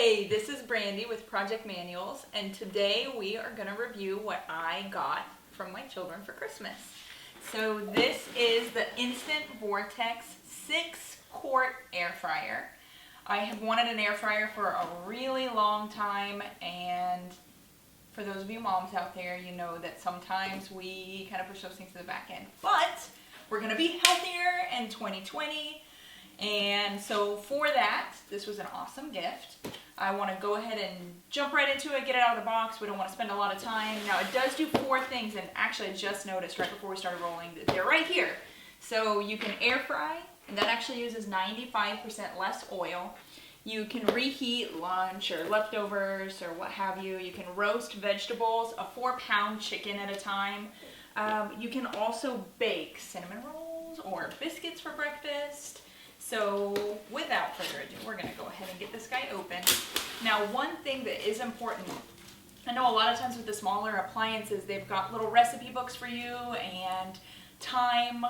Hey, this is Brandy with Project Manuals, and today we are going to review what I got from my children for Christmas. So this is the Instant Vortex 6-quart air fryer. I have wanted an air fryer for a really long time, and for those of you moms out there, you know that sometimes we kind of push those things to the back end. But we're going to be healthier in 2020. And so for that, this was an awesome gift. I want to go ahead and jump right into it, get it out of the box. We don't want to spend a lot of time. Now it does do 4 things, and actually I just noticed right before we started rolling that they're right here. So you can air fry, and that actually uses 95% less oil. You can reheat lunch or leftovers or what have you. You can roast vegetables, a 4-pound chicken at a time. You can also bake cinnamon rolls or biscuits for breakfast. So without further ado, we're going to go ahead and get this guy open. Now, one thing that is important, I know a lot of times with the smaller appliances, they've got little recipe books for you and time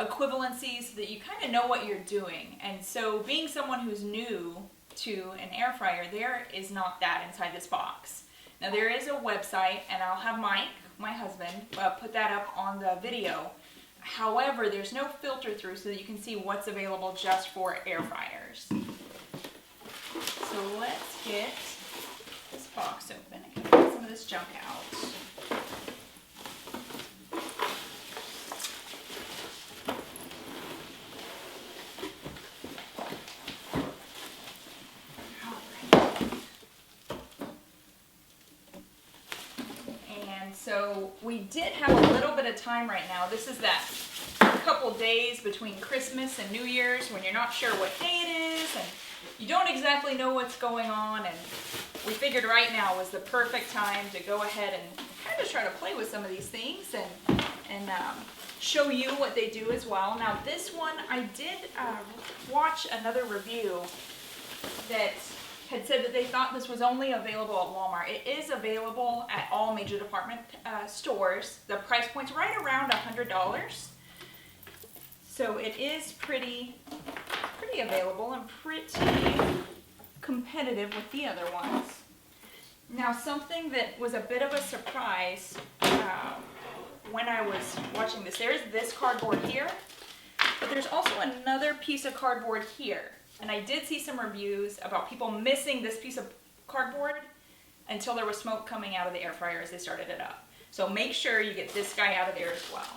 equivalencies so that you kind of know what you're doing. And so being someone who's new to an air fryer, there is not that inside this box. Now there is a website, and I'll have Mike, my husband, put that up on the video. However, there's no filter through so that you can see what's available just for air fryers. So let's get this box open. I can get some of this junk out. So we did have a little bit of time right now. This is that couple days between Christmas and New Year's when you're not sure what day it is and you don't exactly know what's going on, and we figured right now was the perfect time to go ahead and kind of try to play with some of these things and show you what they do as well. Now this one, I did watch another review that had said that they thought this was only available at Walmart. It is available at all major department stores. The price point's right around $100. So it is pretty available and pretty competitive with the other ones. Now something that was a bit of a surprise when I was watching this, there's this cardboard here, but there's also another piece of cardboard here. And I did see some reviews about people missing this piece of cardboard until there was smoke coming out of the air fryer as they started it up. So make sure you get this guy out of there as well.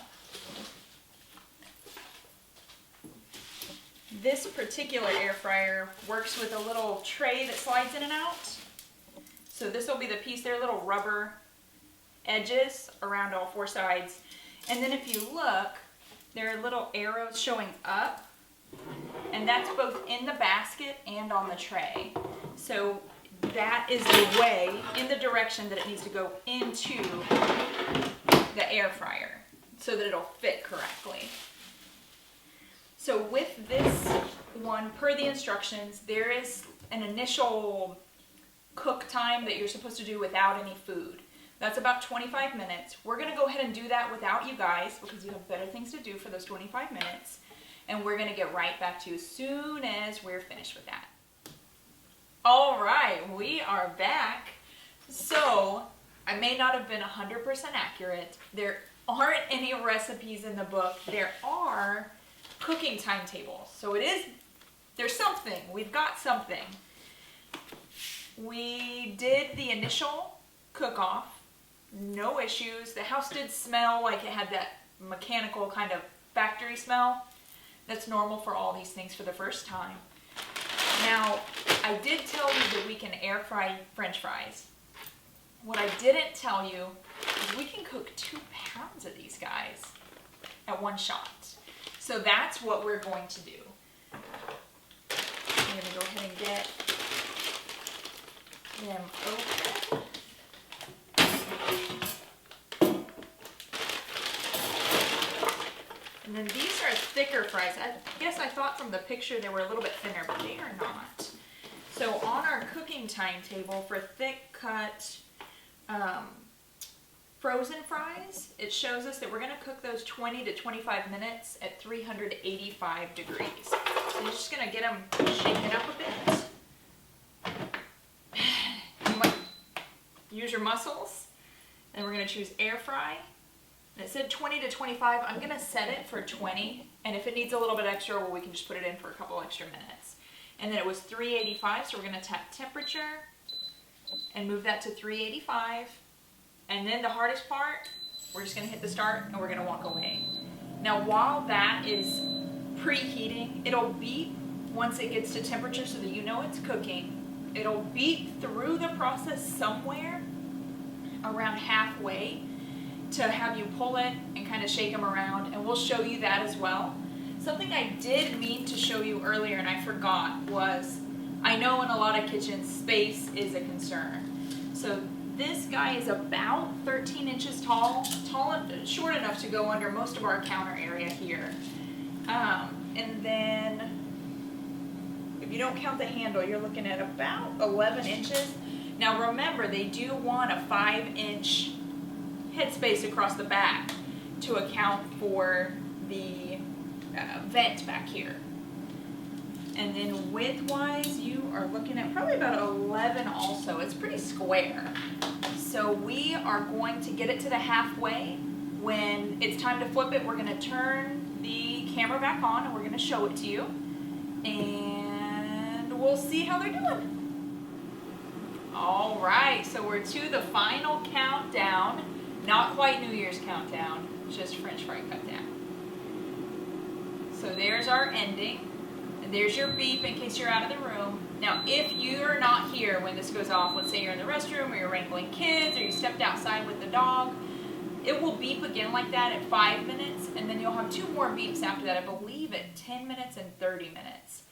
This particular air fryer works with a little tray that slides in and out. So this will be the piece there, little rubber edges around all 4 sides. And then if you look, there are little arrows showing up. And that's both in the basket and on the tray. So that is the way, in the direction that it needs to go into the air fryer so that it'll fit correctly. So with this one, per the instructions, there is an initial cook time that you're supposed to do without any food. That's about 25 minutes. We're going to go ahead and do that without you guys because you have better things to do for those 25 minutes. And we're going to get right back to you as soon as we're finished with that. All right, we are back. So, I may not have been 100% accurate. There aren't any recipes in the book. There are cooking timetables. So there's something. We've got something. We did the initial cook-off. No issues. The house did smell like it had that mechanical kind of factory smell. That's normal for all these things for the first time. Now, I did tell you that we can air fry French fries. What I didn't tell you is we can cook 2 pounds of these guys at one shot. So that's what we're going to do. I'm going to go ahead and get them open. And then these are thicker fries. I guess I thought from the picture they were a little bit thinner, but they are not. So on our cooking timetable for thick cut frozen fries, it shows us that we're going to cook those 20 to 25 minutes at 385 degrees. So you're just going to get them shaken up a bit. mussels. And we're going to choose air fry. And it said 20 to 25. I'm going to set it for 20. And if it needs a little bit extra, well, we can just put it in for a couple extra minutes. And then it was 385, so we're going to tap temperature and move that to 385. And then the hardest part, we're just going to hit the start and we're going to walk away. Now while that is preheating, it'll beep once it gets to temperature so that you know it's cooking. It'll beep through the process somewhere around halfway to have you pull it and kind of shake them around, and we'll show you that as well. Something I did mean to show you earlier and I forgot was, I know in a lot of kitchens space is a concern. So this guy is about 13 inches tall, short enough to go under most of our counter area here. And then if you don't count the handle, you're looking at about 11 inches. Now remember, they do want a 5-inch headspace across the back to account for the vent back here. And then width-wise, you are looking at probably about 11 also. It's pretty square. So we are going to get it to the halfway. When it's time to flip it, we're going to turn the camera back on and we're going to show it to you. And we'll see how they're doing. All right, so we're to the final countdown. Not quite New Year's countdown, just French fry countdown. So there's our ending. And there's your beep in case you're out of the room. Now, if you're not here when this goes off, let's say you're in the restroom or you're wrangling kids or you stepped outside with the dog, it will beep again like that at 5 minutes, and then you'll have 2 more beeps after that, I believe at 10 minutes and 30 minutes.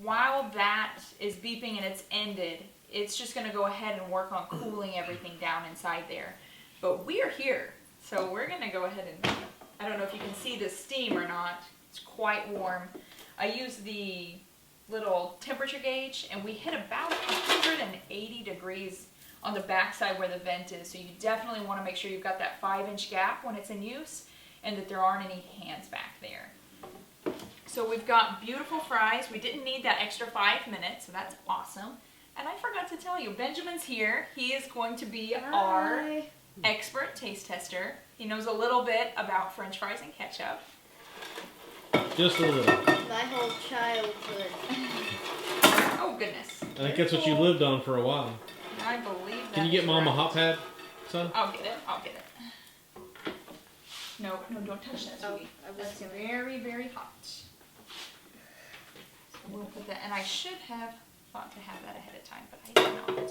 While that is beeping and it's ended, it's just going to go ahead and work on cooling everything down inside there. But we are here, so we're going to go ahead and, I don't know if you can see the steam or not, it's quite warm. I used the little temperature gauge and we hit about 180 degrees on the back side where the vent is, so you definitely want to make sure you've got that 5-inch gap when it's in use and that there aren't any hands back there. So we've got beautiful fries. We didn't need that extra 5 minutes, so that's awesome. And I forgot to tell you, Benjamin's here. He is going to be our expert taste tester. He knows a little bit about French fries and ketchup. Just a little. My whole childhood. Oh goodness. I think that's what you lived on for a while. I believe that. Can you get Mom a right. hot pad, son? I'll get it. No, don't touch that, sweetie. That's very, very hot. So we'll put that, and I should have thought to have that ahead of time, but I did not.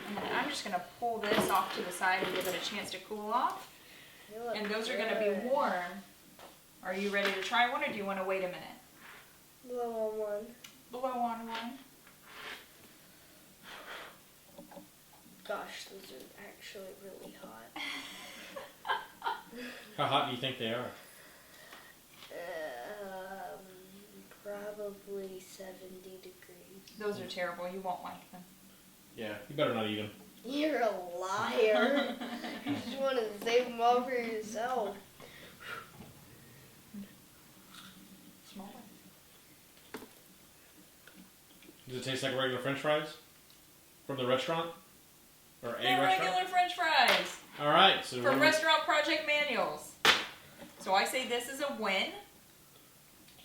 And then I'm just going to pull this off to the side and give it a chance to cool off. And those are going to be warm. Are you ready to try one, or do you want to wait a minute? Blow on one. Blow on one. Gosh, those are actually really hot. How hot do you think they are? Probably 70 degrees. Those are terrible. You won't like them. Yeah, you better not eat them. You're a liar. You just want to save them all for yourself. Smaller. Does it taste like regular French fries? From the restaurant? Or a They're restaurant? regular French fries. Alright, so From Restaurant Project Manuals. So I say this is a win.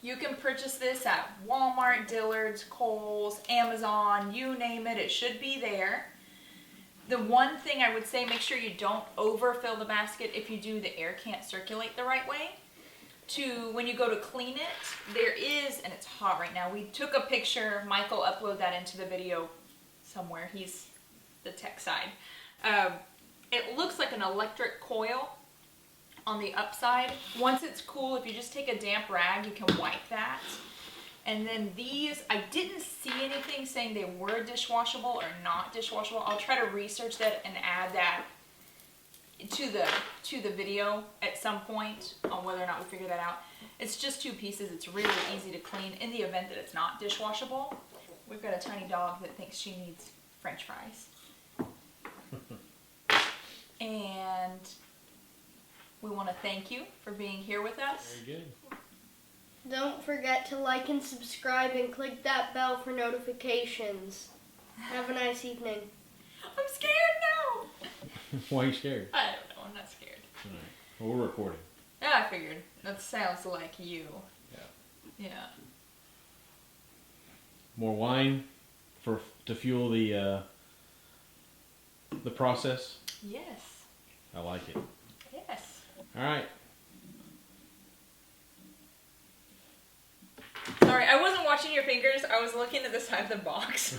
You can purchase this at Walmart, Dillard's, Kohl's, Amazon, you name it, it should be there. The one thing I would say, make sure you don't overfill the basket. If you do, the air can't circulate the right way. When you go to clean it, there is, and it's hot right now, we took a picture, Michael uploaded that into the video somewhere, he's the tech side. It looks like an electric coil on the upside. Once it's cool, if you just take a damp rag, you can wipe that. And then these, I didn't see anything saying they were dishwashable or not dishwashable. I'll try to research that and add that to the video at some point on whether or not we figure that out. It's just 2 pieces. It's really easy to clean in the event that it's not dishwashable. We've got a tiny dog that thinks she needs French fries. And we want to thank you for being here with us. Very good. Don't forget to like and subscribe and click that bell for notifications. Have a nice evening. I'm scared now. Why are you scared? I don't know. I'm not scared. All right. Well, we're recording. Yeah, I figured. That sounds like you. Yeah. Yeah. More wine to fuel the process. Yes. I like it. Yes. All right. Sorry, I wasn't watching your fingers. I was looking at the side of the box.